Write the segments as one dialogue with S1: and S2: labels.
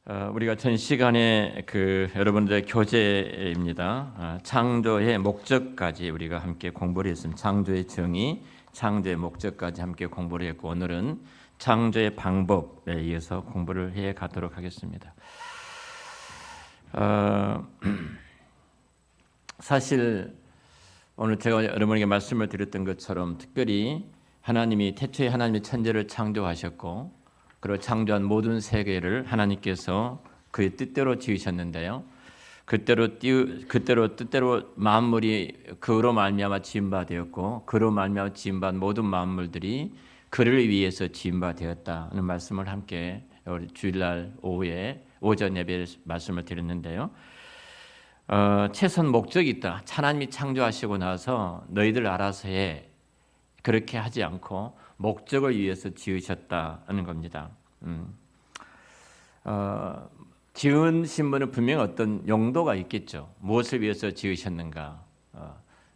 S1: 우리가 전 시간에 여러분들의 교재입니다. 창조의 목적까지 우리가 함께 공부를 했습니다. 창조의 정의, 창조의 목적까지 함께 공부를 했고, 오늘은 창조의 방법에 의해서 공부를 해 가도록 하겠습니다. 사실 오늘 제가 여러분에게 말씀을 드렸던 것처럼 특별히 태초에 하나님이 천지를 창조하셨고, 그리고 창조한 모든 세계를 하나님께서 그의 뜻대로 지으셨는데요. 그때로 뜻대로 만물이 그로 말미암아 지은 바 되었고, 그로 말미암아 지은 바 모든 만물들이 그를 위해서 지은 바 되었다는 말씀을 함께 우리 주일날 오후에 오전 예배 말씀을 드렸는데요. 최선 목적이 있다. 하나님이 창조하시고 나서 너희들 알아서 해. 그렇게 하지 않고 목적을 위해서 지으셨다는 겁니다. 지으신 분은 분명히 어떤 용도가 있겠죠. 무엇을 위해서 지으셨는가?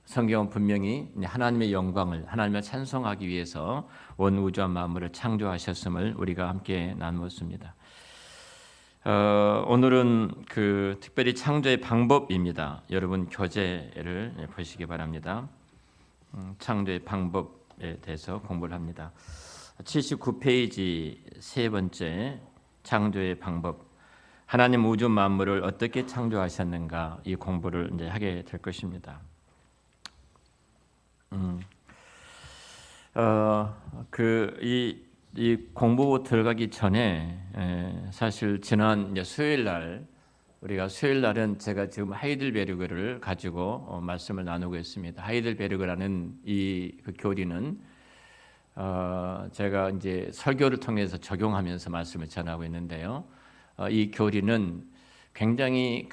S1: 성경은 분명히 하나님의 영광을, 하나님을 찬송하기 위해서 온 우주와 만물을 창조하셨음을 우리가 함께 나누었습니다. 오늘은 특별히 창조의 방법입니다. 여러분 교재를 보시기 바랍니다. 창조의 방법에 대해서 공부를 합니다. 79페이지 세 번째, 창조의 방법. 하나님 우주 만물을 어떻게 창조하셨는가, 이 공부를 이제 하게 될 것입니다. 이 공부 들어가기 전에 사실 지난 수요일 날, 우리가 수요일 날은 제가 지금 하이델베르그를 가지고 말씀을 나누고 있습니다. 하이델베르그라는 그 교리는 제가 이제 설교를 통해서 적용하면서 말씀을 전하고 있는데요. 이 교리는 굉장히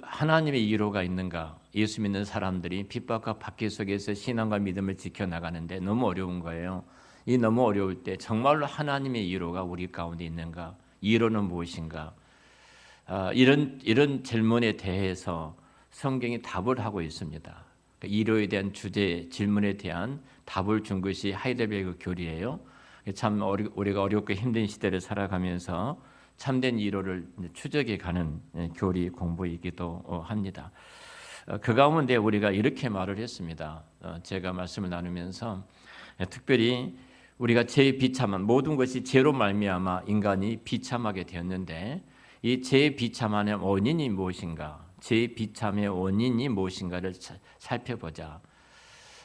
S1: 하나님의 이로가 있는가, 예수 믿는 사람들이 핍박과 박해 속에서 신앙과 믿음을 지켜나가는데 너무 어려운 거예요. 이 너무 어려울 때 정말로 하나님의 이로가 우리 가운데 있는가, 이로는 무엇인가, 이런 질문에 대해서 성경이 답을 하고 있습니다. 이로에 대한 질문에 대한 답을 준 것이 하이델베르그 교리예요. 참 우리가 어렵고 힘든 시대를 살아가면서 참된 이로를 추적해가는 교리 공부이기도 합니다. 그 가운데 우리가 이렇게 말을 했습니다. 제가 말씀을 나누면서 특별히 우리가 비참한 모든 것이 죄로 말미암아 인간이 비참하게 되었는데, 이 비참함의 원인이 무엇인가, 비참의 원인이 무엇인가를 살펴보자.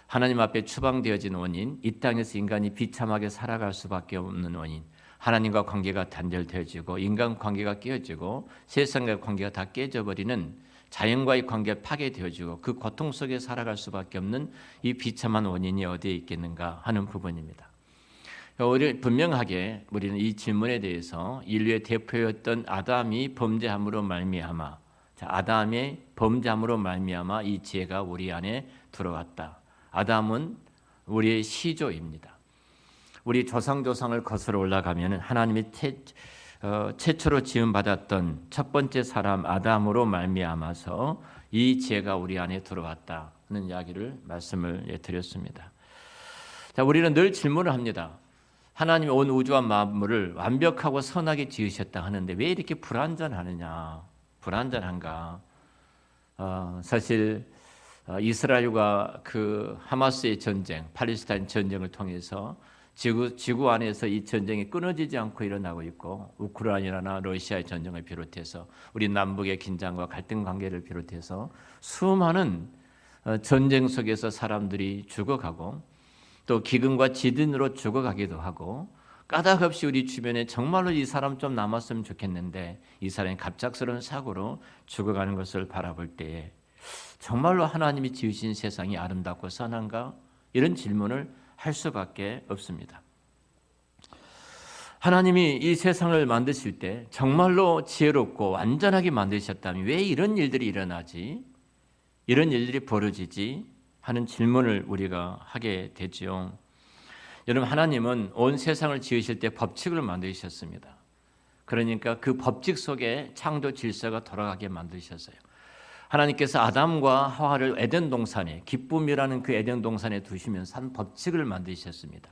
S1: 하나님 앞에 추방되어진 원인, 이 땅에서 인간이 비참하게 살아갈 수밖에 없는 원인, 하나님과 관계가 단절되어지고 인간 관계가 깨어지고 세상과의 관계가 다 깨져버리는, 자연과의 관계가 파괴되어지고 그 고통 속에 살아갈 수밖에 없는 이 비참한 원인이 어디에 있겠는가 하는 부분입니다. 분명하게 우리는 이 질문에 대해서 인류의 대표였던 아담이 범죄함으로 말미암아, 아담의 범죄함으로 말미암아 이 죄가 우리 안에 들어왔다. 아담은 우리의 시조입니다. 우리 조상을 거슬러 올라가면 하나님이 최초로 지음받았던 첫 번째 사람 아담으로 말미암아서 이 죄가 우리 안에 들어왔다는 말씀을 드렸습니다. 자, 우리는 늘 질문을 합니다. 하나님이 온 우주와 만물을 완벽하고 선하게 지으셨다 하는데 왜 이렇게 불완전한가? 사실 이스라엘과 하마스의 전쟁, 팔레스타인 전쟁을 통해서 지구 안에서 이 전쟁이 끊어지지 않고 일어나고 있고, 우크라이나나 러시아의 전쟁을 비롯해서 우리 남북의 긴장과 갈등 관계를 비롯해서 수많은 전쟁 속에서 사람들이 죽어가고, 또 기근과 지진으로 죽어가기도 하고, 까닭없이 우리 주변에 정말로 이 사람 좀 남았으면 좋겠는데 이 사람이 갑작스러운 사고로 죽어가는 것을 바라볼 때에 정말로 하나님이 지으신 세상이 아름답고 선한가? 이런 질문을 할 수밖에 없습니다. 하나님이 이 세상을 만드실 때 정말로 지혜롭고 완전하게 만드셨다면 왜 이런 일들이 일어나지? 이런 일들이 벌어지지? 하는 질문을 우리가 하게 되죠. 여러분, 하나님은 온 세상을 지으실 때 법칙을 만드셨습니다. 그러니까 그 법칙 속에 창조 질서가 돌아가게 만드셨어요. 하나님께서 아담과 하와를 에덴 동산에, 기쁨이라는 그 에덴 동산에 두시면서 한 법칙을 만드셨습니다.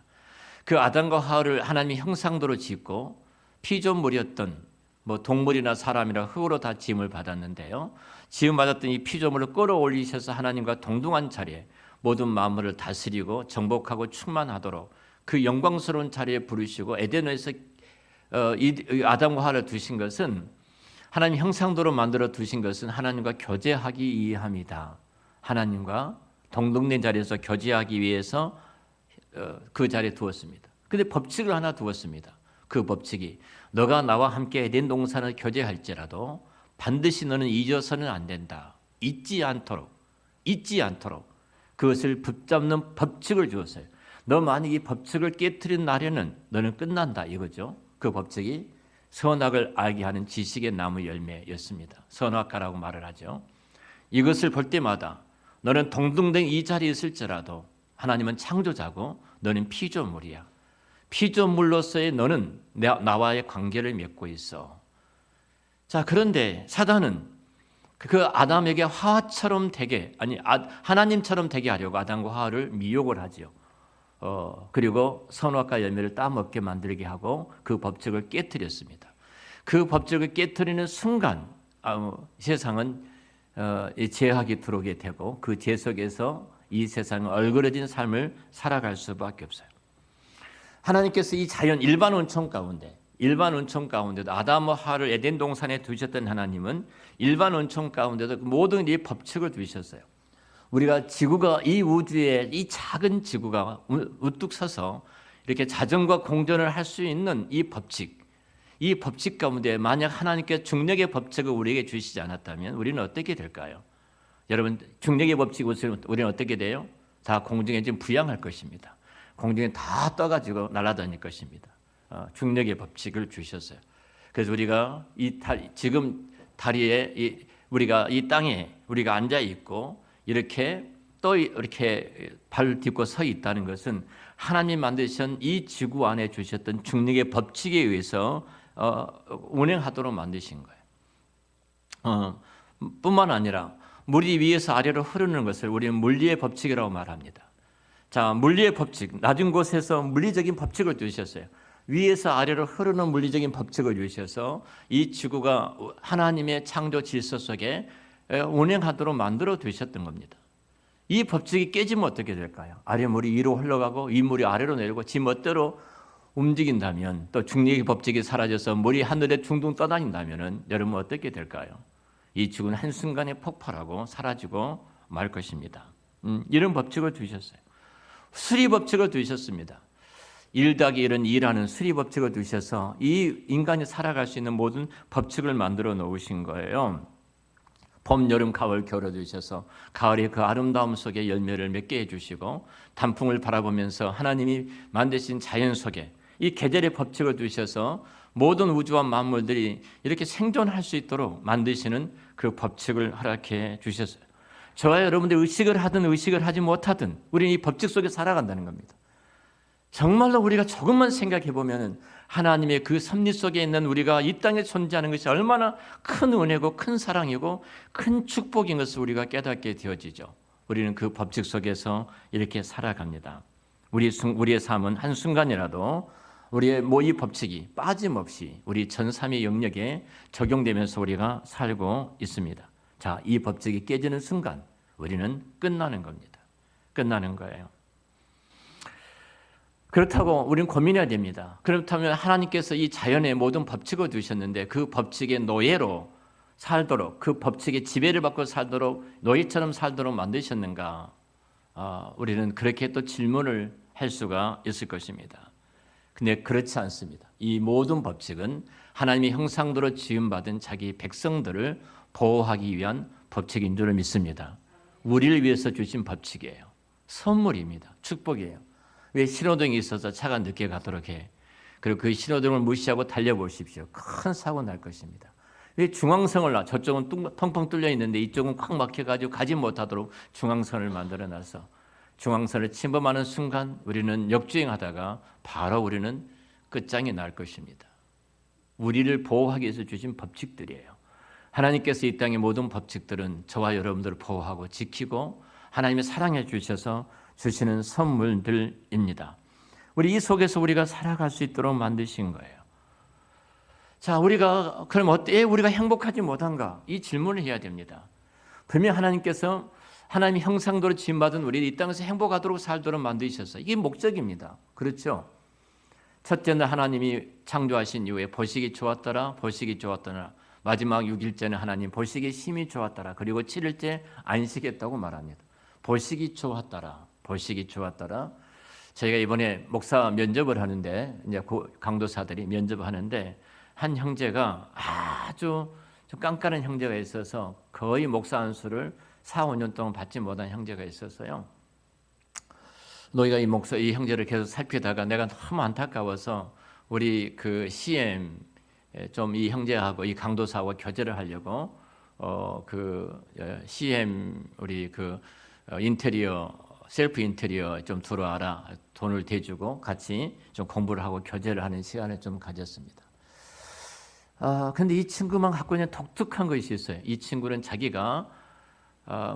S1: 그 아담과 하와를 하나님의 형상대로 짓고 피조물이었던 뭐 동물이나 사람이나 흙으로 다 지음을 받았는데요. 지음 받았던 이 피조물을 끌어올리셔서 하나님과 동등한 자리에 모든 만물을 다스리고 정복하고 충만하도록 그 영광스러운 자리에 부르시고 에덴에서 이 아담과 하와를 두신 것은, 하나님 형상대로 만들어 두신 것은 하나님과 교제하기 위함이다. 하나님과 동등된 자리에서 교제하기 위해서 그 자리에 두었습니다. 그런데 법칙을 하나 두었습니다. 그 법칙이, 너가 나와 함께 에덴 동산을 교제할지라도 반드시 너는 잊어서는 안 된다. 잊지 않도록 그것을 붙잡는 법칙을 주었어요. 너 만약 이 법칙을 깨트린 날에는 너는 끝난다 이거죠. 그 법칙이 선악을 알게 하는 지식의 나무 열매였습니다. 선악과라고 말을 하죠. 이것을 볼 때마다 너는 동등된 이 자리에 있을지라도 하나님은 창조자고 너는 피조물이야. 피조물로서의 너는 나와의 관계를 맺고 있어. 자, 그런데 사단은 그 아담에게 하와처럼 되게, 하나님처럼 되게 하려고 아담과 하와를 미혹을 하지요. 그리고 선악과 열매를 따먹게 만들게 하고 그 법칙을 깨뜨렸습니다. 그 법칙을 깨뜨리는 순간 세상은 죄악이 들어오게 되고 그 죄 속에서 이 세상은 얼그러진 삶을 살아갈 수밖에 없어요. 하나님께서 이 자연 일반 온천 가운데도 아담과 하와를 에덴 동산에 두셨던 하나님은 일반 온천 가운데도 모든 이 법칙을 두셨어요. 우리가 지구가, 이 우주에 이 작은 지구가 우뚝 서서 이렇게 자전과 공전을 할 수 있는 이 법칙 가운데 만약 하나님께 중력의 법칙을 우리에게 주시지 않았다면 우리는 어떻게 될까요? 여러분, 중력의 법칙 우리는 어떻게 돼요? 다 공중에 지금 부양할 것입니다. 공중에 다 떠가지고 날아다닐 것입니다. 중력의 법칙을 주셨어요. 그래서 우리가 지금 다리에 우리가 이 땅에 우리가 앉아 있고 이렇게 또 이렇게 발 딛고 서 있다는 것은 하나님 만드신 이 지구 안에 주셨던 중력의 법칙에 의해서 운행하도록 만드신 거예요. 뿐만 아니라 물이 위에서 아래로 흐르는 것을 우리는 물리의 법칙이라고 말합니다. 자, 물리의 법칙, 낮은 곳에서 물리적인 법칙을 두셨어요. 위에서 아래로 흐르는 물리적인 법칙을 주셔서 이 지구가 하나님의 창조 질서 속에 운행하도록 만들어 두셨던 겁니다. 이 법칙이 깨지면 어떻게 될까요? 아래 물이 위로 흘러가고 위 물이 아래로 내리고 지 멋대로 움직인다면, 또 중력의 법칙이 사라져서 물이 하늘에 둥둥 떠다닌다면 여러분 어떻게 될까요? 이 지구는 한순간에 폭발하고 사라지고 말 것입니다. 이런 법칙을 두셨어요. 수리 법칙을 두셨습니다. 1+1은 2라는 수리 법칙을 두셔서 이 인간이 살아갈 수 있는 모든 법칙을 만들어 놓으신 거예요. 봄, 여름, 가을, 겨울을 두셔서 가을의 그 아름다움 속에 열매를 맺게 해주시고, 단풍을 바라보면서 하나님이 만드신 자연 속에 이 계절의 법칙을 두셔서 모든 우주와 만물들이 이렇게 생존할 수 있도록 만드시는 그 법칙을 허락해 주셨어요. 저와 여러분들 의식을 하든 의식을 하지 못하든 우리는 이 법칙 속에 살아간다는 겁니다. 정말로 우리가 조금만 생각해 보면 하나님의 그 섭리 속에 있는 우리가 이 땅에 존재하는 것이 얼마나 큰 은혜고 큰 사랑이고 큰 축복인 것을 우리가 깨닫게 되어지죠. 우리는 그 법칙 속에서 이렇게 살아갑니다. 우리의 삶은 한순간이라도 우리의 이 법칙이 빠짐없이 우리 전3의 영역에 적용되면서 우리가 살고 있습니다. 자, 이 법칙이 깨지는 순간 우리는 끝나는 겁니다. 끝나는 거예요. 그렇다고 우리는 고민해야 됩니다. 그렇다면 하나님께서 이 자연의 모든 법칙을 두셨는데 그 법칙의 노예로 살도록, 그 법칙의 지배를 받고 살도록, 노예처럼 살도록 만드셨는가? 우리는 그렇게 또 질문을 할 수가 있을 것입니다. 근데 그렇지 않습니다. 이 모든 법칙은 하나님의 형상대로 지음받은 자기 백성들을 보호하기 위한 법칙인 줄 믿습니다. 우리를 위해서 주신 법칙이에요. 선물입니다. 축복이에요. 왜 신호등이 있어서 차가 늦게 가도록 해? 그리고 그 신호등을 무시하고 달려보십시오. 큰 사고 날 것입니다. 왜 중앙선을 저쪽은 텅텅 뚫려 있는데 이쪽은 꽉 막혀가지고 가지 못하도록 중앙선을 만들어놔서 중앙선을 침범하는 순간 우리는 역주행하다가 바로 우리는 끝장이 날 것입니다. 우리를 보호하기 위해서 주신 법칙들이에요. 하나님께서 이 땅의 모든 법칙들은 저와 여러분들을 보호하고 지키고 하나님의 사랑해 주셔서 주시는 선물들입니다. 우리 이 속에서 우리가 살아갈 수 있도록 만드신 거예요. 자, 우리가 그럼 어때? 우리가 행복하지 못한가? 이 질문을 해야 됩니다. 분명 하나님께서 하나님의 형상대로 지음받은 우리 이 땅에서 행복하도록 살도록 만드셨어요. 이게 목적입니다. 그렇죠? 첫째는 하나님이 창조하신 이후에 보시기 좋았더라, 보시기 좋았더라. 마지막 6일째는 하나님 보시기 심히 좋았더라. 그리고 7일째 안식했다고 말합니다. 보시기 좋았더라, 보시기 좋았더라. 저희가 이번에 목사 면접을 하는데 이제 강도사들이 면접을 하는데 한 형제가 아주 좀 깐깐한 형제가 있어서 거의 목사 안수를 4, 5년 동안 받지 못한 형제가 있었어요. 너희가 이 형제를 계속 살피다가 내가 너무 안타까워서 우리 그 CM 좀 이 형제하고 이 강도사하고 교제를 하려고 CM 우리 인테리어 셀프 인테리어 좀 들어와라, 돈을 대주고 같이 좀 공부를 하고 교제를 하는 시간을 좀 가졌습니다. 근데 이 친구만 갖고 있는 독특한 것이 있어요. 이 친구는 자기가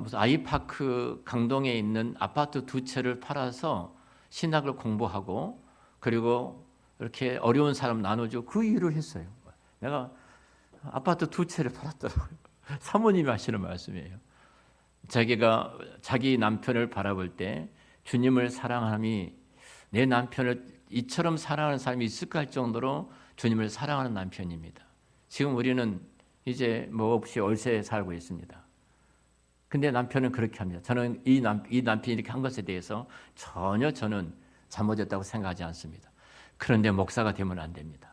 S1: 무슨 아이파크 강동에 있는 아파트 2채를 팔아서 신학을 공부하고 그리고 이렇게 어려운 사람 나눠주고 그 일을 했어요. 내가 아파트 2채를 팔았더라고요. 사모님이 하시는 말씀이에요. 자기가 자기 남편을 바라볼 때 주님을 사랑함이 내 남편을 이처럼 사랑하는 사람이 있을까 할 정도로 주님을 사랑하는 남편입니다. 지금 우리는 이제 뭐 없이 월세에 살고 있습니다. 근데 남편은 그렇게 합니다. 저는 이 남편이 이렇게 한 것에 대해서 전혀 저는 잘못했다고 생각하지 않습니다. 그런데 목사가 되면 안 됩니다.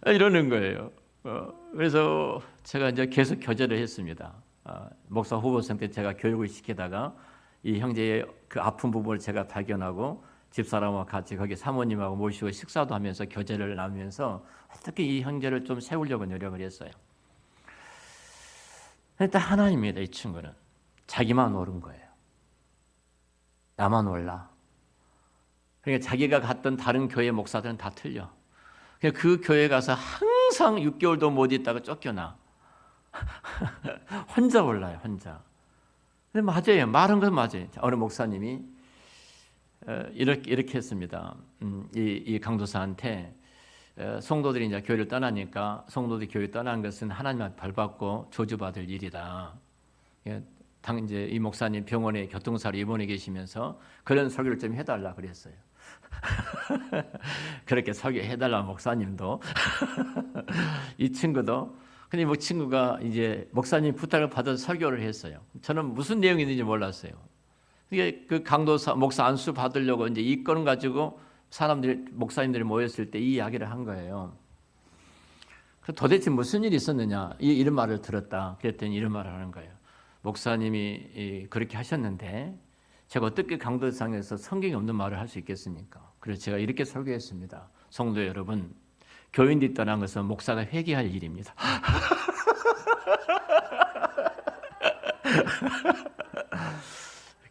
S1: 이러는 거예요. 그래서 제가 이제 계속 교제를 했습니다. 목사 후보생 때 제가 교육을 시키다가 이 형제의 그 아픈 부분을 제가 발견하고 집사람과 같이 거기 사모님하고 모시고 식사도 하면서 교제를 나누면서 어떻게 이 형제를 좀 세우려고 노력을 했어요. 일단 하나입니다. 이 친구는 자기만 옳은 거예요. 나만 옳라. 그러니까 자기가 갔던 다른 교회 목사들은 다 틀려. 그 교회 가서 항상 6개월도 못 있다가 쫓겨나. 혼자 올라요, 혼자. 근데 맞아요. 말한 건 맞아요. 어느 목사님이 이렇게 했습니다. 이 강도사한테 성도들이 이제 교회를 떠나니까 성도들이 교회 떠난 것은 하나님한테 벌받고 저주받을 일이다. 이제 이 목사님 병원에 교통사로 입원해 계시면서 그런 설교를 좀 해달라 그랬어요. 그렇게 설교해달라 목사님도 이 친구도 근데 뭐 친구가 이제 목사님 부탁을 받아서 설교를 했어요. 저는 무슨 내용이 있는지 몰랐어요. 이게 그 강도사 목사 안수 받으려고 이제 이 건을 가지고 사람들이 목사님들이 모였을 때 이 이야기를 한 거예요. 도대체 무슨 일이 있었느냐 이런 말을 들었다. 그랬더니 이런 말을 하는 거예요. 목사님이 그렇게 하셨는데 제가 어떻게 강도상에서 성경이 없는 말을 할 수 있겠습니까? 그래서 제가 이렇게 설교했습니다. 성도 여러분, 교인들이 떠난 것은 목사가 회개할 일입니다.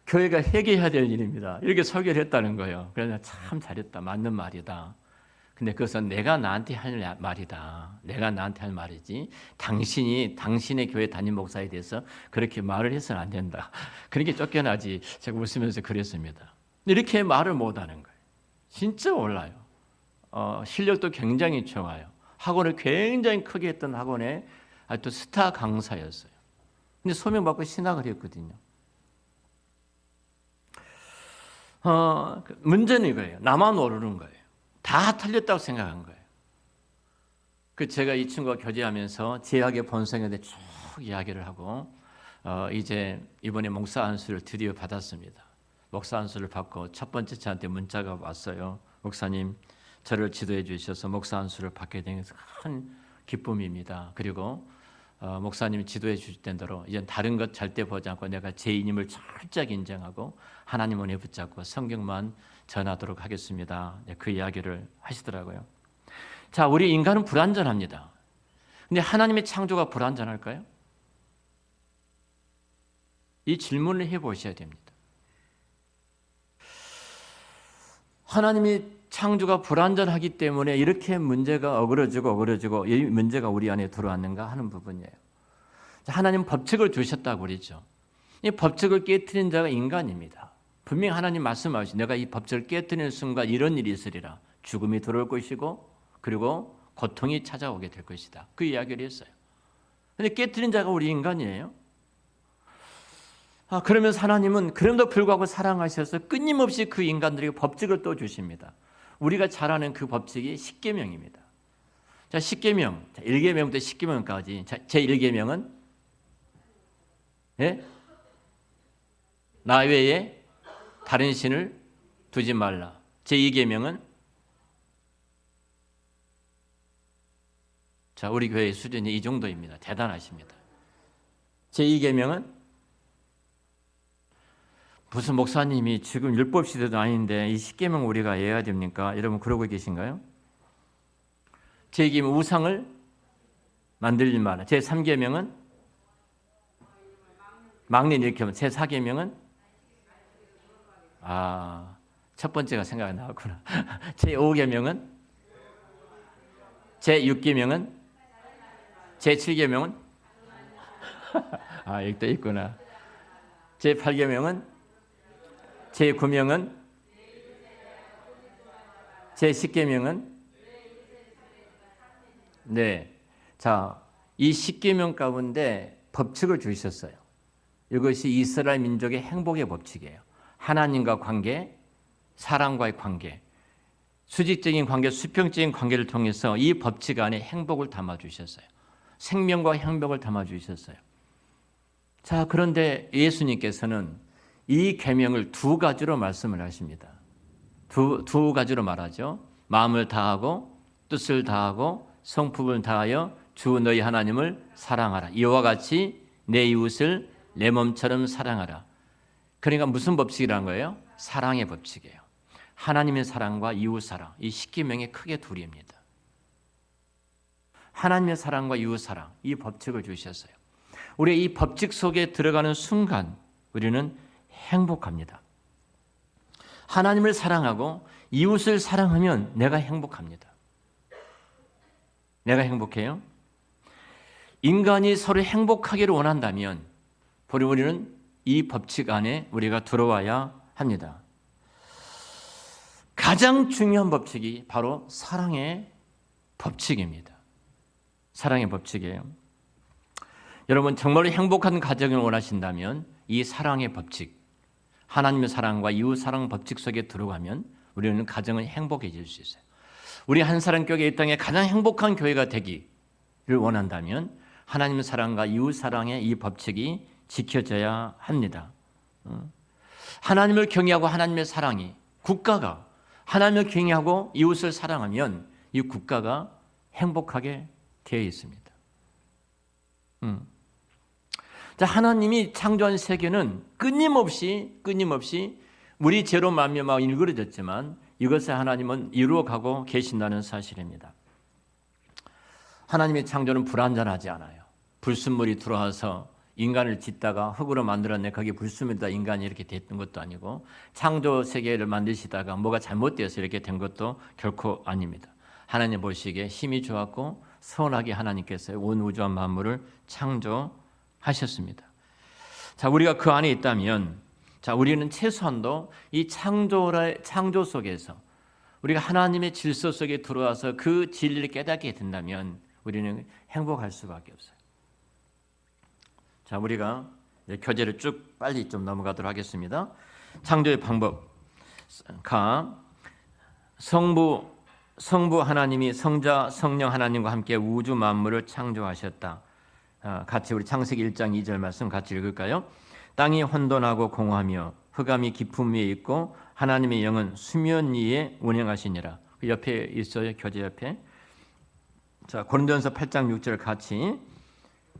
S1: 교회가 회개해야 될 일입니다. 이렇게 설교를 했다는 거예요. 그래서 참 잘했다. 맞는 말이다. 근데 그것은 내가 나한테 할 말이다. 내가 나한테 할 말이지. 당신이 당신의 교회 담임 목사에 대해서 그렇게 말을 해서는 안 된다. 그렇게 쫓겨나지. 제가 웃으면서 그랬습니다. 이렇게 말을 못하는 거예요. 진짜 올라요. 실력도 굉장히 좋아요. 학원을 굉장히 크게 했던 학원에 또 스타 강사였어요. 근데 소명받고 신학을 했거든요. 문제는 이거예요. 나만 모르는 거예요. 다 틀렸다고 생각한 거예요. 제가 이 친구와 교제하면서 제약의 본성에 대해 쭉 이야기를 하고 이제 이번에 목사 안수를 드디어 받았습니다. 목사 안수를 받고 첫 번째 저한테 문자가 왔어요. 목사님, 저를 지도해 주셔서 목사 안수를 받게 된 것은 큰 기쁨입니다. 그리고 목사님이 지도해 주실 대로 이제 다른 것 절대 보지 않고 내가 죄인임을 철저하게 인정하고 하나님 은혜 붙잡고 성경만 전하도록 하겠습니다. 그 이야기를 하시더라고요. 자, 우리 인간은 불완전합니다. 근데 하나님의 창조가 불완전할까요? 이 질문을 해보셔야 됩니다. 하나님이 창조가 불완전하기 때문에 이렇게 문제가 어그러지고 이 문제가 우리 안에 들어왔는가 하는 부분이에요. 하나님 법칙을 주셨다고 그러죠. 이 법칙을 깨트린 자가 인간입니다. 분명히 하나님 말씀하시죠. 내가 이 법칙을 깨트리는 순간 이런 일이 있으리라. 죽음이 들어올 것이고 그리고 고통이 찾아오게 될 것이다. 그 이야기를 했어요. 근데 깨뜨린 자가 우리 인간이에요. 그러면서 하나님은 그럼에도 불구하고 사랑하셔서 끊임없이 그 인간들에게 법칙을 또 주십니다. 우리가 잘 아는 그 법칙이 십계명입니다. 자, 십계명, 1계명부터 10계명까지. 제 1계명은 예? 나 외에 다른 신을 두지 말라. 제 2계명은 자, 우리 교회의 수준이 이 정도입니다. 대단하십니다. 제 2계명은 무슨 목사님이 지금 율법 시대도 아닌데 이 10계명 우리가 해야 됩니까? 여러분 그러고 계신가요? 제 2계명 우상을 만들지 마라. 제 3계명은 막내 이렇게 하면 제 4계명은 첫 번째가 생각이 나왔구나. 제 5계명은 제 6계명은 제 7계명은 여기 또 있구나. 제 8계명은 제 9명은 제 10계명은 네. 자, 이 10계명 가운데 법칙을 주셨어요. 이것이 이스라엘 민족의 행복의 법칙이에요. 하나님과 관계, 사랑과의 관계, 수직적인 관계, 수평적인 관계를 통해서 이 법칙 안에 행복을 담아 주셨어요. 생명과 행복을 담아 주셨어요. 자, 그런데 예수님께서는 이 계명을 두 가지로 말씀을 하십니다. 두 가지로 말하죠. 마음을 다하고 뜻을 다하고 성품을 다하여 주 너희 하나님을 사랑하라. 이와 같이 내 이웃을 내 몸처럼 사랑하라. 그러니까 무슨 법칙이라는 거예요? 사랑의 법칙이에요. 하나님의 사랑과 이웃 사랑. 이 십계명의 크게 둘입니다. 하나님의 사랑과 이웃 사랑. 이 법칙을 주셨어요. 우리 이 법칙 속에 들어가는 순간 우리는 행복합니다. 하나님을 사랑하고 이웃을 사랑하면 내가 행복합니다. 내가 행복해요? 인간이 서로 행복하기를 원한다면 우리는 이 법칙 안에 우리가 들어와야 합니다. 가장 중요한 법칙이 바로 사랑의 법칙입니다. 사랑의 법칙이에요. 여러분 정말로 행복한 가정을 원하신다면 이 사랑의 법칙, 하나님의 사랑과 이웃 사랑 법칙 속에 들어가면 우리는 가정은 행복해질 수 있어요. 우리 한사랑교회 이 땅에 가장 행복한 교회가 되기를 원한다면 하나님의 사랑과 이웃 사랑의 이 법칙이 지켜져야 합니다. 하나님을 경외하고 하나님의 사랑이 국가가 하나님을 경외하고 이웃을 사랑하면 이 국가가 행복하게 되어 있습니다. 자, 하나님이 창조한 세계는 끊임없이 우리 죄로 말미암아 일그러졌지만 이것을 하나님은 이루어가고 계신다는 사실입니다. 하나님의 창조는 불완전하지 않아요. 불순물이 들어와서 인간을 짓다가 흙으로 만들었네 거기 불순물이다 인간이 이렇게 됐던 것도 아니고 창조 세계를 만드시다가 뭐가 잘못되어서 이렇게 된 것도 결코 아닙니다. 하나님 보시기에 힘이 좋았고 선하게 하나님께서 온 우주와 만물을 창조하셨습니다. 자, 우리가 그 안에 있다면 자, 우리는 최소한도 이 창조 속에서 우리가 하나님의 질서 속에 들어와서 그 진리를 깨닫게 된다면 우리는 행복할 수밖에 없어요. 자, 우리가 교재를 쭉 빨리 좀 넘어가도록 하겠습니다. 창조의 방법. 성부 하나님이 성자 성령 하나님과 함께 우주 만물을 창조하셨다. 같이 우리 창세기 1장 2절 말씀 같이 읽을까요? 땅이 혼돈하고 공허하며 흑암이 깊음 위에 있고 하나님의 영은 수면 위에 운행하시니라. 그 옆에 있어요. 교재 옆에. 자, 고린도전서 8장 6절 같이.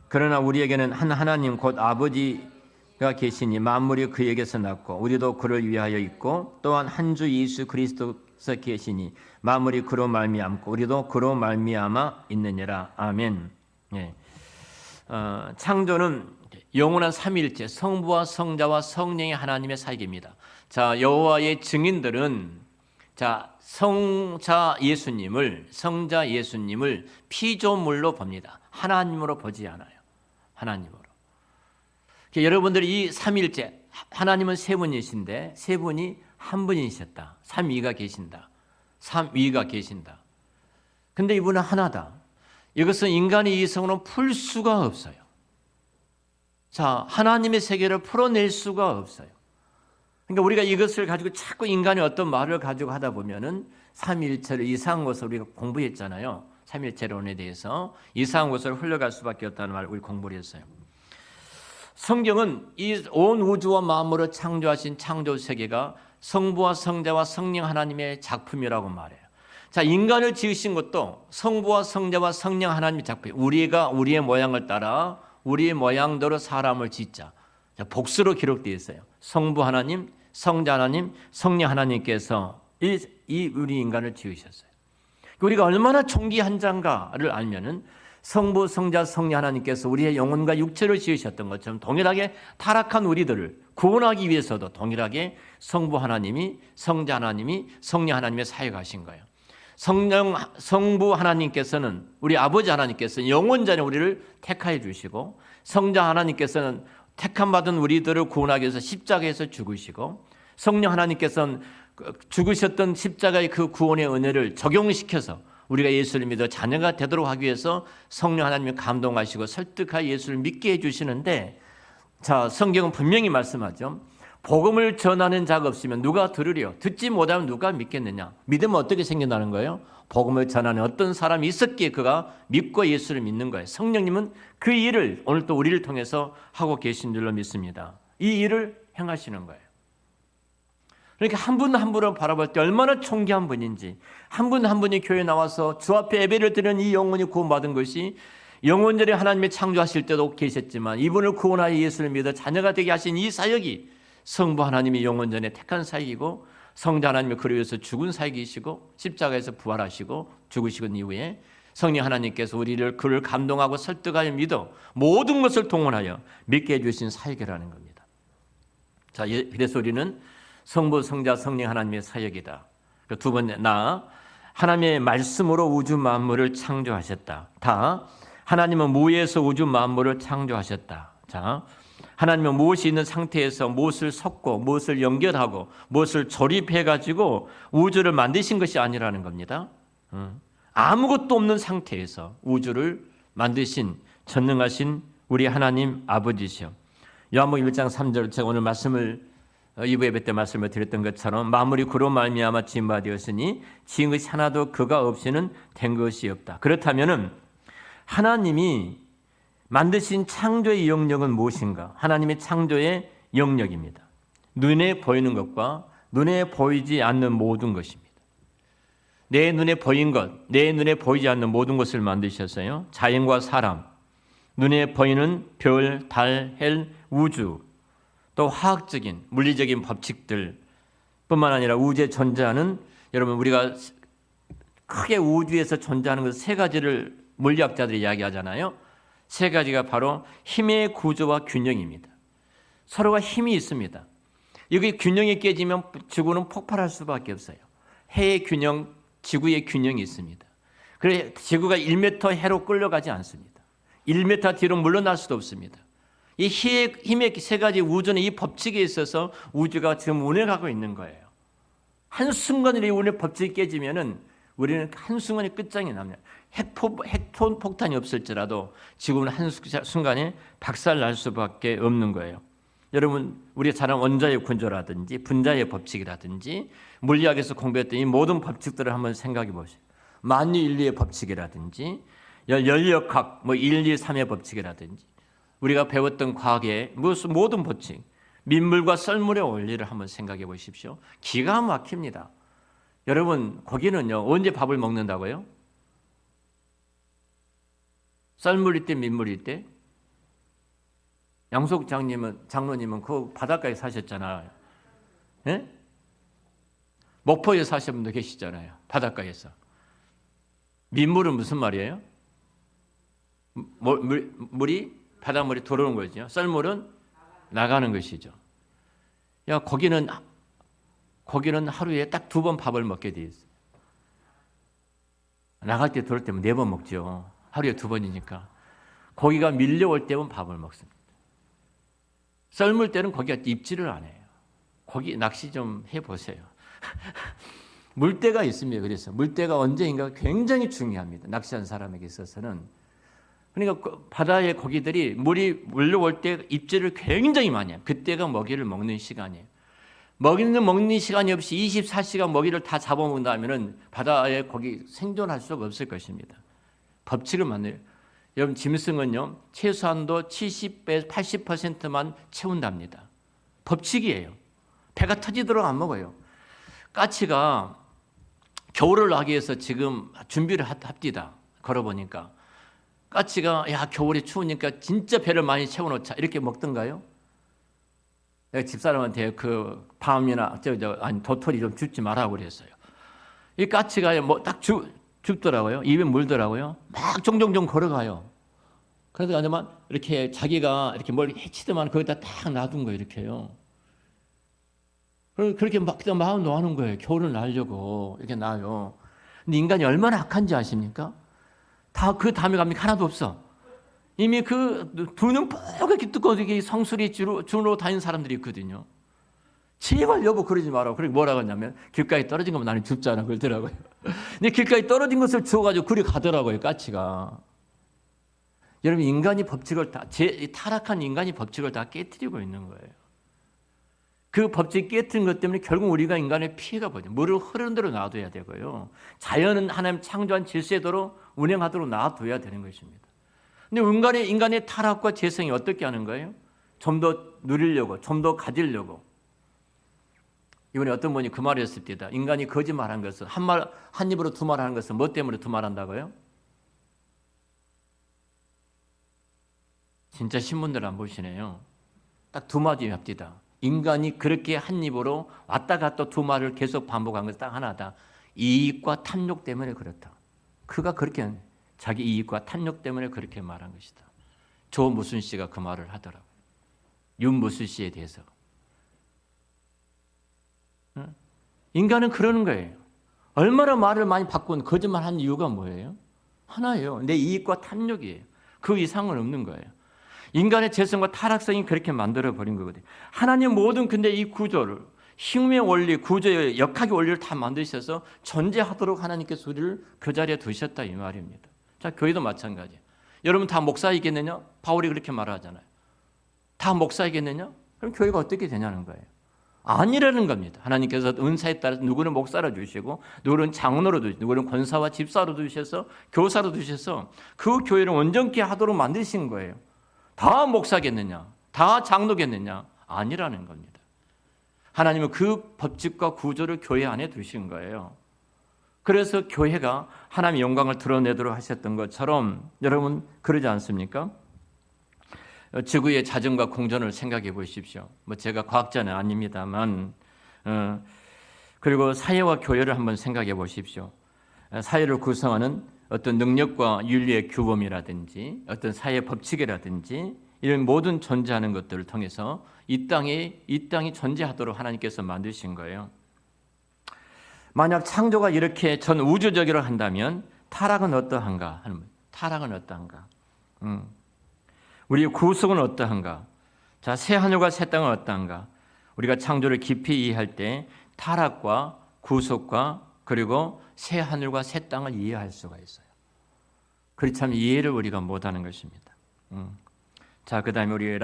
S1: 그러나 우리에게는 한 하나님 곧 아버지가 계시니 만물이 그에게서 났고 우리도 그를 위하여 있고 또한 한 주 예수 그리스도서 계시니 만물이 그로 말미암고 우리도 그로 말미암아 있느니라. 아멘. 예. 창조는 영원한 삼위일체 성부와 성자와 성령의 하나님의 사역입니다. 자, 여호와의 증인들은 자, 성자 예수님을 피조물로 봅니다. 하나님으로 보지 않아요. 하나님으로. 여러분들이 이 삼위일체 하나님은 세 분이신데 세 분이 한 분이셨다. 삼위가 계신다. 삼위가 계신다. 근데 이분은 하나다. 이것은 인간의 이성으로 풀 수가 없어요. 자, 하나님의 세계를 풀어낼 수가 없어요. 그러니까 우리가 이것을 가지고 자꾸 인간의 어떤 말을 가지고 하다 보면은 삼위일체를 이상한 것을 우리가 공부했잖아요. 삼위일체론에 대해서 이상한 것을 흘러갈 수밖에 없다는 말을 우리 공부를 했어요. 성경은 이 온 우주와 만물을 창조하신 창조 세계가 성부와 성자와 성령 하나님의 작품이라고 말해요. 자, 인간을 지으신 것도 성부와 성자와 성령 하나님의 작품. 우리가 우리의 모양을 따라 우리의 모양대로 사람을 짓자. 자, 복수로 기록되어 있어요. 성부 하나님, 성자 하나님, 성령 하나님께서 이 우리 인간을 지으셨어요. 우리가 얼마나 존귀한 자인가를 알면은 성부, 성자, 성령 하나님께서 우리의 영혼과 육체를 지으셨던 것처럼 동일하게 타락한 우리들을 구원하기 위해서도 동일하게 성부 하나님이, 성자 하나님이, 성령 하나님의 사역하신 거예요. 성부 하나님께서는 우리 아버지 하나님께서는 영원자는 우리를 택하여 주시고 성자 하나님께서는 택함 받은 우리들을 구원하기 위해서 십자가에서 죽으시고 성령 하나님께서는 죽으셨던 십자가의 그 구원의 은혜를 적용시켜서 우리가 예수를 믿어 자녀가 되도록 하기 위해서 성령 하나님을 감동하시고 설득하여 예수를 믿게 해주시는데, 자, 성경은 분명히 말씀하죠. 복음을 전하는 자가 없으면 누가 들으려? 듣지 못하면 누가 믿겠느냐? 믿으면 어떻게 생겨나는 거예요? 복음을 전하는 어떤 사람이 있었기에 그가 믿고 예수를 믿는 거예요. 성령님은 그 일을 오늘 또 우리를 통해서 하고 계신 줄로 믿습니다. 이 일을 행하시는 거예요. 그러니까 한 분 한 분을 바라볼 때 얼마나 존귀한 분인지, 한 분 한 분이 교회에 나와서 주 앞에 예배를 드리는 이 영혼이 구원받은 것이 영원전에 하나님이 창조하실 때도 계셨지만 이분을 구원하여 예수를 믿어 자녀가 되게 하신 이 사역이 성부 하나님이 영원전에 택한 사역이고 성자 하나님이 그를 위해서 죽은 사역이시고 십자가에서 부활하시고 죽으시고 이후에 성령 하나님께서 우리를 그를 감동하고 설득하여 믿어 모든 것을 동원하여 믿게 해주신 사역이라는 겁니다. 자, 그래서 우리는 성부, 성자, 성령 하나님의 사역이다. 두 번째, 하나님의 말씀으로 우주 만물을 창조하셨다. 하나님은 무에서 우주 만물을 창조하셨다. 자, 하나님은 무엇이 있는 상태에서 무엇을 섞고 무엇을 연결하고 무엇을 조립해가지고 우주를 만드신 것이 아니라는 겁니다. 아무것도 없는 상태에서 우주를 만드신 전능하신 우리 하나님 아버지시여. 요한복음 1장 3절 제가 오늘 말씀을 2부 예배 때 말씀을 드렸던 것처럼 만물이 그로 말미암아 지은 바 되었으니 지은 것이 하나도 그가 없이는 된 것이 없다. 그렇다면은 하나님이 만드신 창조의 영역은 무엇인가? 하나님의 창조의 영역입니다. 눈에 보이는 것과 눈에 보이지 않는 모든 것입니다. 내 눈에 보인 것, 내 눈에 보이지 않는 모든 것을 만드셨어요. 자연과 사람, 눈에 보이는 별, 달, 헬, 우주, 또 화학적인 물리적인 법칙들 뿐만 아니라 우주에 존재하는, 여러분 우리가 크게 우주에서 존재하는 것 세 가지를 물리학자들이 이야기하잖아요. 세 가지가 바로 힘의 구조와 균형입니다. 서로가 힘이 있습니다. 여기 균형이 깨지면 지구는 폭발할 수밖에 없어요. 해의 균형, 지구의 균형이 있습니다. 그래서 지구가 1m 해로 끌려가지 않습니다. 1m 뒤로 물러날 수도 없습니다. 이 힘의 세 가지 우주는 이 법칙에 있어서 우주가 지금 운행하고 있는 거예요. 한순간에 이 운의 법칙이 깨지면은 우리는 한순간에 끝장이 납니다. 핵톤 폭탄이 없을지라도 지구는 한순간에 박살날 수밖에 없는 거예요. 여러분, 우리가 잘 아는 원자의 구조라든지 분자의 법칙이라든지 물리학에서 공부했던 이 모든 법칙들을 한번 생각해 보세요. 만유인류의 법칙이라든지 연력학, 1, 2, 3의 법칙이라든지 우리가 배웠던 과학의 모든 법칙, 민물과 썰물의 원리를 한번 생각해 보십시오. 기가 막힙니다. 여러분, 거기는요, 언제 밥을 먹는다고요? 썰물일 때, 민물일 때? 양석 장로님은 그 바닷가에 사셨잖아요. 예? 목포에 사신 분도 계시잖아요. 바닷가에서. 민물은 무슨 말이에요? 물이 바닷물이 들어오는 거죠. 썰물은 나가는 것이죠. 야, 거기는 하루에 딱 2번 밥을 먹게 돼 있어요. 나갈 때 들어올 때면 4번 먹죠. 하루에 2번이니까. 고기가 밀려올 때면 밥을 먹습니다. 썰물 때는 고기가 입질을 안 해요. 고기 낚시 좀 해보세요. 물때가 있습니다. 그래서 물때가 언제인가 굉장히 중요합니다. 낚시한 사람에게 있어서는. 그러니까 바다의 고기들이 물이 물려올 때 입질을 굉장히 많이 해요. 그때가 먹이를 먹는 시간이에요. 먹는 시간이 없이 24시간 먹이를 다 잡아먹는다면 바다의 고기 생존할 수가 없을 것입니다. 법칙을 만들어요. 여러분 짐승은요 최소한도 70배, 80%만 채운답니다. 법칙이에요. 배가 터지도록 안 먹어요. 까치가 겨울을 나기 위해서 지금 준비를 합디다. 걸어보니까 까치가 야 겨울에 추우니까 진짜 배를 많이 채워놓자 이렇게 먹던가요? 내가 집사람한테 그 밤이나 아니 도토리 좀 줍지 말라고 그랬어요. 이 까치가 뭐 딱 줍더라고요. 입에 물더라고요. 막 종종종 걸어가요. 그래서 아니면 이렇게 자기가 이렇게 뭘 해치더만 거기다 딱 놔둔 거예요. 이렇게요. 그렇게 막 마음 놓아놓은 거예요. 겨울을 날려고 이렇게 놔요. 근데 인간이 얼마나 악한지 아십니까? 다 그 다음에 갑니까? 하나도 없어. 이미 그 두 눈 뽀얗게 뜨고 성수리 주로 다니는 사람들이 있거든요. 제발 여보 그러지 마라. 그리고 뭐라고 하냐면 길가에 떨어진 거면 나는 줍잖아 그러더라고요. 근데 길가에 떨어진 것을 주워가지고 그리 가더라고요. 까치가. 여러분 인간이 법칙을 타락한 인간이 법칙을 다 깨뜨리고 있는 거예요. 그 법칙 깨뜨린 것 때문에 결국 우리가 인간의 피해가 보죠. 물을 흐르는 대로 놔둬야 되고요. 자연은 하나님 창조한 질서대로 운행하도록 놔둬야 되는 것입니다. 근데 인간의 타락과 재성이 어떻게 하는 거예요? 좀 더 누리려고, 좀 더 가지려고. 이번에 어떤 분이 그 말을 했을 때다. 인간이 거짓말한 것은 한 입으로 두 말 하는 것은 뭐 때문에 두 말 한다고요? 진짜 신문들 안 보시네요. 딱 두 마디 합디다. 인간이 그렇게 한 입으로 왔다 갔다 두 말을 계속 반복한 것은 딱 하나다. 이익과 탐욕 때문에 그렇다. 그가 그렇게 자기 이익과 탐욕 때문에 그렇게 말한 것이다. 조 무순 씨가 그 말을 하더라고요. 윤 무순 씨에 대해서. 인간은 그러는 거예요. 얼마나 말을 많이 바꾼 거짓말한 이유가 뭐예요? 하나예요. 내 이익과 탐욕이에요. 그 이상은 없는 거예요. 인간의 재성과 타락성이 그렇게 만들어버린 거거든요. 하나님 모든 근데 이 구조를 힘의 원리, 구조의 역학의 원리를 다 만드셔서 존재하도록 하나님께서 우리를 그 자리에 두셨다 이 말입니다. 자, 교회도 마찬가지예요. 여러분 다 목사이겠느냐? 바울이 그렇게 말하잖아요. 다 목사이겠느냐? 그럼 교회가 어떻게 되냐는 거예요. 아니라는 겁니다. 하나님께서 은사에 따라서 누구는 목사로 주시고 누구는 장로로 두시고 누구는 권사와 집사로 두셔서 교사로 두셔서 그 교회를 온전케 하도록 만드신 거예요. 다 목사겠느냐? 다 장로겠느냐? 아니라는 겁니다. 하나님은 그 법칙과 구조를 교회 안에 두신 거예요. 그래서 교회가 하나님의 영광을 드러내도록 하셨던 것처럼 여러분 그러지 않습니까? 지구의 자전과 공전을 생각해 보십시오. 뭐 제가 과학자는 아닙니다만 그리고 사회와 교회를 한번 생각해 보십시오. 사회를 구성하는 어떤 능력과 윤리의 규범이라든지 어떤 사회 법칙이라든지 이런 모든 존재하는 것들을 통해서 이 땅이 존재하도록 하나님께서 만드신 거예요. 만약 창조가 이렇게 전 우주적으로 한다면 타락은 어떠한가? 타락은 어떠한가? 우리의 구속은 어떠한가? 자, 새 하늘과 새 땅은 어떠한가? 우리가 창조를 깊이 이해할 때 타락과 구속과 그리고 새 하늘과 새 땅을 이해할 수가 있어요. 그렇다면 이해를 우리가 못하는 것입니다. 자, 그 다음에 우리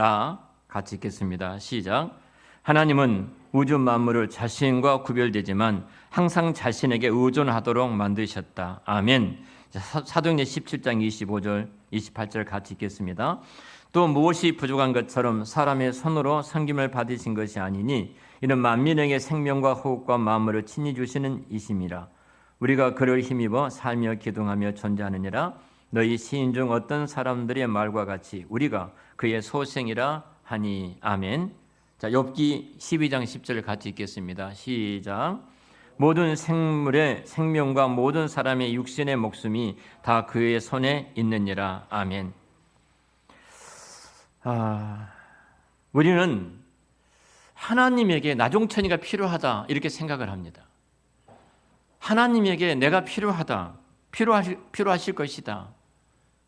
S1: 같이 읽겠습니다. 시작. 하나님은 우주 만물을 자신과 구별되지만 항상 자신에게 의존하도록 만드셨다. 아멘. 사도행전 17장 25절, 28절 같이 읽겠습니다. 또 무엇이 부족한 것처럼 사람의 손으로 섬김을 받으신 것이 아니니 이는 만민에게 생명과 호흡과 만물을 친히 주시는 이심이라. 우리가 그를 힘입어 살며 기둥하며 존재하느니라. 너희 시인 중 어떤 사람들의 말과 같이 우리가 그의 소생이라 하니. 아멘. 자, 욥기 12장 10절 같이 읽겠습니다. 시작. 모든 생물의 생명과 모든 사람의 육신의 목숨이 다 그의 손에 있느니라. 아멘. 우리는 하나님에게 나종천이가 필요하다 이렇게 생각을 합니다. 하나님에게 내가 필요하다, 필요하실 것이다.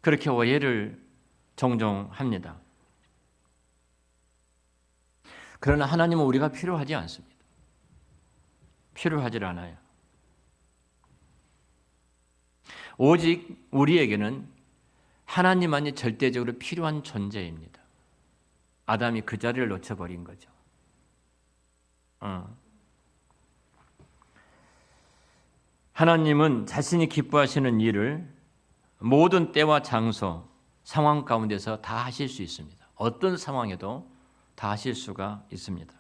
S1: 그렇게 오해를 종종 합니다. 그러나 하나님은 우리가 필요하지 않습니다. 필요하지 않아요. 오직 우리에게는 하나님만이 절대적으로 필요한 존재입니다. 아담이 그 자리를 놓쳐버린 거죠. 하나님은 자신이 기뻐하시는 일을 모든 때와 장소, 상황 가운데서 다 하실 수 있습니다. 어떤 상황에도 다 하실 수가 있습니다.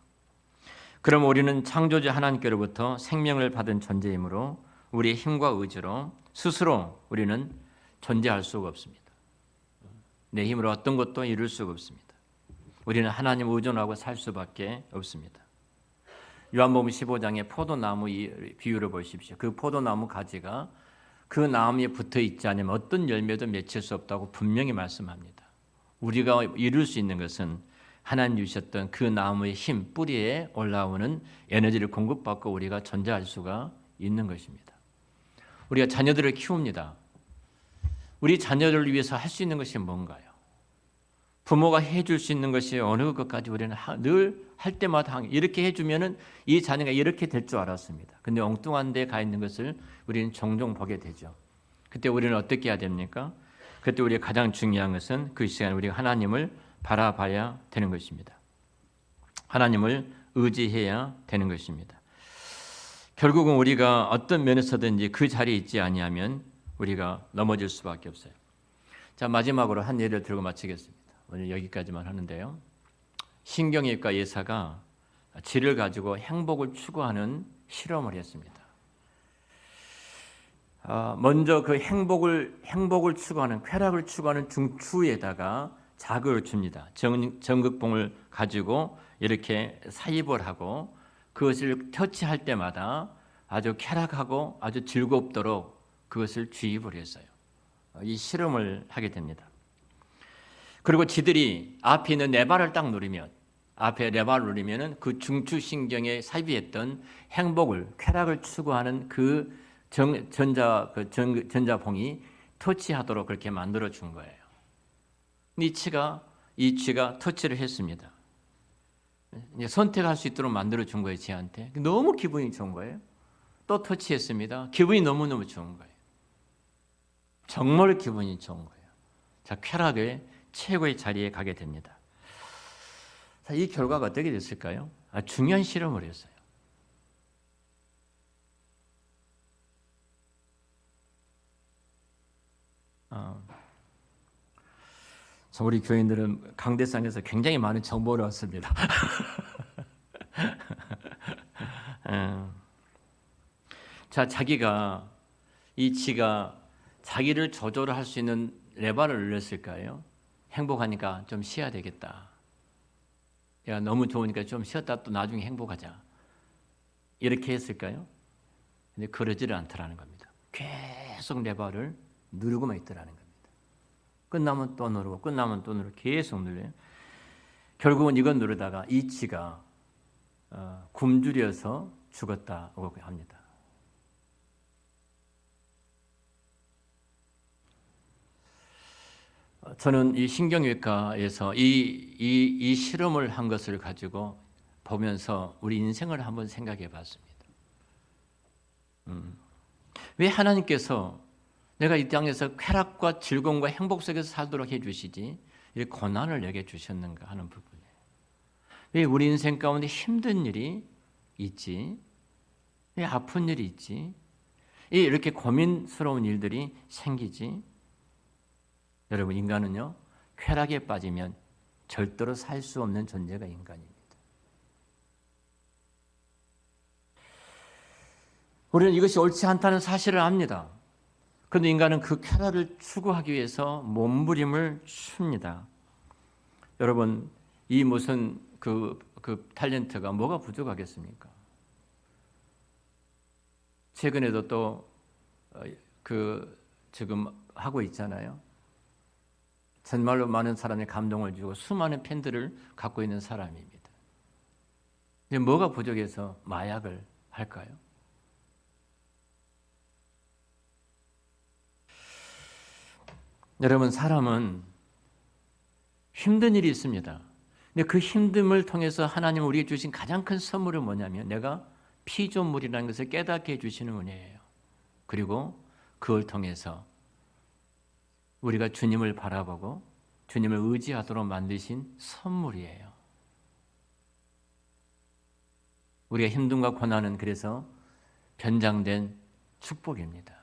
S1: 그럼 우리는 창조주 하나님께로부터 생명을 받은 존재이므로 우리의 힘과 의지로 스스로 우리는 존재할 수가 없습니다. 내 힘으로 어떤 것도 이룰 수가 없습니다. 우리는 하나님 의존하고 살 수밖에 없습니다. 요한복음 15장의 포도나무 비유를 보십시오. 그 포도나무 가지가 그 나무에 붙어 있지 않으면 어떤 열매도 맺힐 수 없다고 분명히 말씀합니다. 우리가 이룰 수 있는 것은 하나님 주셨던 그 나무의 힘, 뿌리에 올라오는 에너지를 공급받고 우리가 존재할 수가 있는 것입니다. 우리가 자녀들을 키웁니다. 우리 자녀를 위해서 할 수 있는 것이 뭔가요? 부모가 해줄 수 있는 것이 어느 것까지 우리는 늘 할 때마다 이렇게 해주면은 이 자녀가 이렇게 될 줄 알았습니다. 근데 엉뚱한 데 가 있는 것을 우리는 종종 보게 되죠. 그때 우리는 어떻게 해야 됩니까? 그때 우리가 가장 중요한 것은 그 시간에 우리가 하나님을 바라봐야 되는 것입니다. 하나님을 의지해야 되는 것입니다. 결국은 우리가 어떤 면에서든지 그 자리에 있지 아니하면 우리가 넘어질 수밖에 없어요. 자, 마지막으로 한 예를 들고 마치겠습니다. 오늘 여기까지만 하는데요. 신경외과 의사가 쥐를 가지고 행복을 추구하는 실험을 했습니다. 먼저 그 행복을 추구하는, 쾌락을 추구하는 중추에다가 자극을 줍니다. 전극봉을 가지고 이렇게 사입을 하고 그것을 터치할 때마다 아주 쾌락하고 아주 즐겁도록 그것을 주입을 했어요. 이 실험을 하게 됩니다. 그리고 쥐들이 앞에 있는 레바를 딱 누르면, 앞에 레바를 누르면은 그 중추신경에 삽입했던 행복을, 쾌락을 추구하는 그 전자봉이 터치하도록 그렇게 만들어 준 거예요. 이 쥐가 터치를 했습니다. 선택할 수 있도록 만들어 준 거예요, 쥐한테. 너무 기분이 좋은 거예요. 또 터치했습니다. 기분이 너무너무 좋은 거예요. 정말 기분이 좋은 거예요. 자, 쾌락의 최고의 자리에 가게 됩니다. 자, 이 결과가 어떻게 됐을까요? 중요한 실험을 했어요. 우리 교인들은 강대상에서 굉장히 많은 정보를 얻습니다. 자, 이 쥐가 자기를 조절할 수 있는 레버를 눌렀을까요? 행복하니까 좀 쉬어야 되겠다. 야, 너무 좋으니까 좀 쉬었다 또 나중에 행복하자. 이렇게 했을까요? 근데 그러지를 않더라는 겁니다. 계속 레버를 누르고만 있더라는 겁니다. 끝나면 또 누르고 끝나면 또 누르고 계속 눌러요. 결국은 이건 누르다가 이 쥐가 굶주려서 죽었다고 합니다. 저는 이 신경외과에서 이 실험을 한 것을 가지고 보면서 우리 인생을 한번 생각해 봤습니다. 왜 하나님께서 내가 이 땅에서 쾌락과 즐거움과 행복 속에서 살도록 해주시지 이 고난을 내게 주셨는가 하는 부분이에요. 왜 우리 인생 가운데 힘든 일이 있지? 왜 아픈 일이 있지? 이렇게 고민스러운 일들이 생기지? 여러분, 인간은요, 쾌락에 빠지면 절대로 살 수 없는 존재가 인간입니다. 우리는 이것이 옳지 않다는 사실을 압니다. 그런데 인간은 그 쾌락을 추구하기 위해서 몸부림을 춥니다. 여러분, 이 무슨 그 탤런트가 뭐가 부족하겠습니까? 최근에도 또 지금 하고 있잖아요. 정말로 많은 사람의 감동을 주고 수많은 팬들을 갖고 있는 사람입니다. 근데 뭐가 부족해서 마약을 할까요? 여러분, 사람은 힘든 일이 있습니다. 근데 그 힘듦을 통해서 하나님 우리에게 주신 가장 큰 선물은 뭐냐면 내가 피조물이라는 것을 깨닫게 해주시는 은혜예요. 그리고 그걸 통해서 우리가 주님을 바라보고 주님을 의지하도록 만드신 선물이에요. 우리가 힘듦과 고난은 그래서 변장된 축복입니다.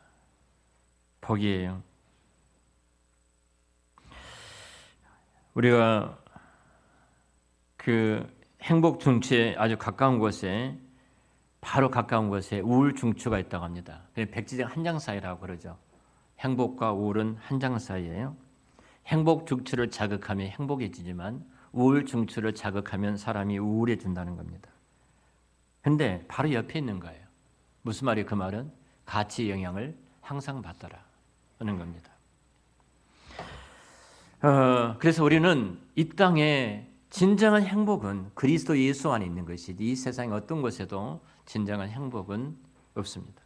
S1: 복이에요. 우리가 그 행복 중추에 아주 가까운 곳에 바로 가까운 곳에 우울 중추가 있다고 합니다. 백지장 한 장 사이라고 그러죠. 행복과 우울은 한 장 사이예요. 행복 중추를 자극하면 행복해지지만 우울 중추를 자극하면 사람이 우울해진다는 겁니다. 근데 바로 옆에 있는 거예요. 무슨 말이에요? 그 말은 가치 영향을 항상 받더라 하는 겁니다. 그래서 우리는 이 땅에 진정한 행복은 그리스도 예수 안에 있는 것이지 이 세상의 어떤 곳에도 진정한 행복은 없습니다.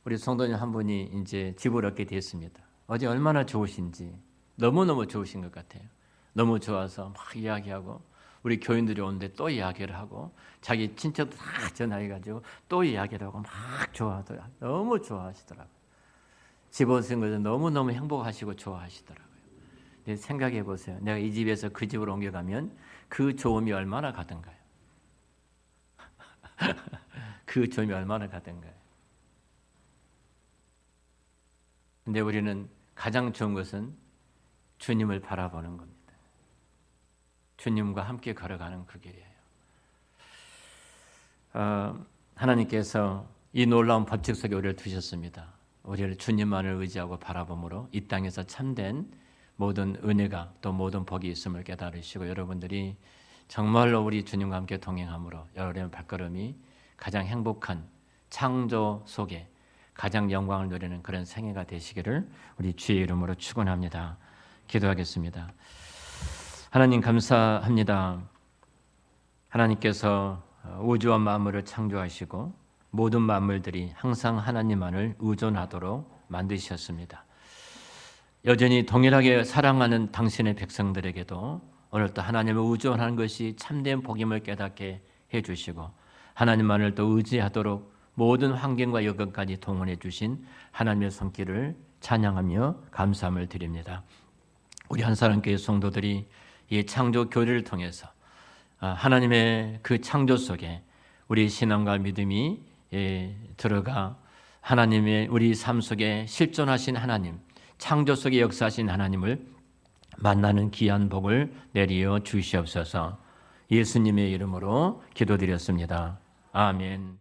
S1: 우리 성도님 한 분이 이제 집을 얻게 됐습니다. 어제 얼마나 좋으신지 너무너무 좋으신 것 같아요. 너무 좋아서 막 이야기하고 우리 교인들이 오는데 또 이야기를 하고 자기 친척도 다 전화해가지고 또 이야기를 하고 막 좋아하더라고요. 너무 좋아하시더라고요. 집 얻은 것을 너무너무 행복하시고 좋아하시더라고요. 근데 생각해 보세요. 내가 이 집에서 그 집으로 옮겨가면 그 좋음이 얼마나 가던가요? 그 좋음이 얼마나 가던가요? 근데 우리는 가장 좋은 것은 주님을 바라보는 겁니다. 주님과 함께 걸어가는 그 길이에요. 하나님께서 이 놀라운 법칙 속에 우리를 두셨습니다. 우리를 주님만을 의지하고 바라봄으로 이 땅에서 참된 모든 은혜가 또 모든 복이 있음을 깨달으시고 여러분들이 정말로 우리 주님과 함께 동행함으로 여러분의 발걸음이 가장 행복한 창조 속에 가장 영광을 누리는 그런 생애가 되시기를 우리 주의 이름으로 축원합니다. 기도하겠습니다. 하나님 감사합니다. 하나님께서 우주와 만물을 창조하시고 모든 만물들이 항상 하나님만을 의존하도록 만드셨습니다. 여전히 동일하게 사랑하는 당신의 백성들에게도 오늘도 하나님을 의존하는 것이 참된 복임을 깨닫게 해주시고 하나님만을 또 의지하도록 모든 환경과 여건까지 동원해 주신 하나님의 손길을 찬양하며 감사함을 드립니다. 우리 한사람교회 성도들이 이 창조 교리를 통해서 하나님의 그 창조 속에 우리 신앙과 믿음이 들어가 하나님의 우리 삶 속에 실존하신 하나님, 창조 속에 역사하신 하나님을 만나는 귀한 복을 내리어 주시옵소서. 예수님의 이름으로 기도드렸습니다. 아멘.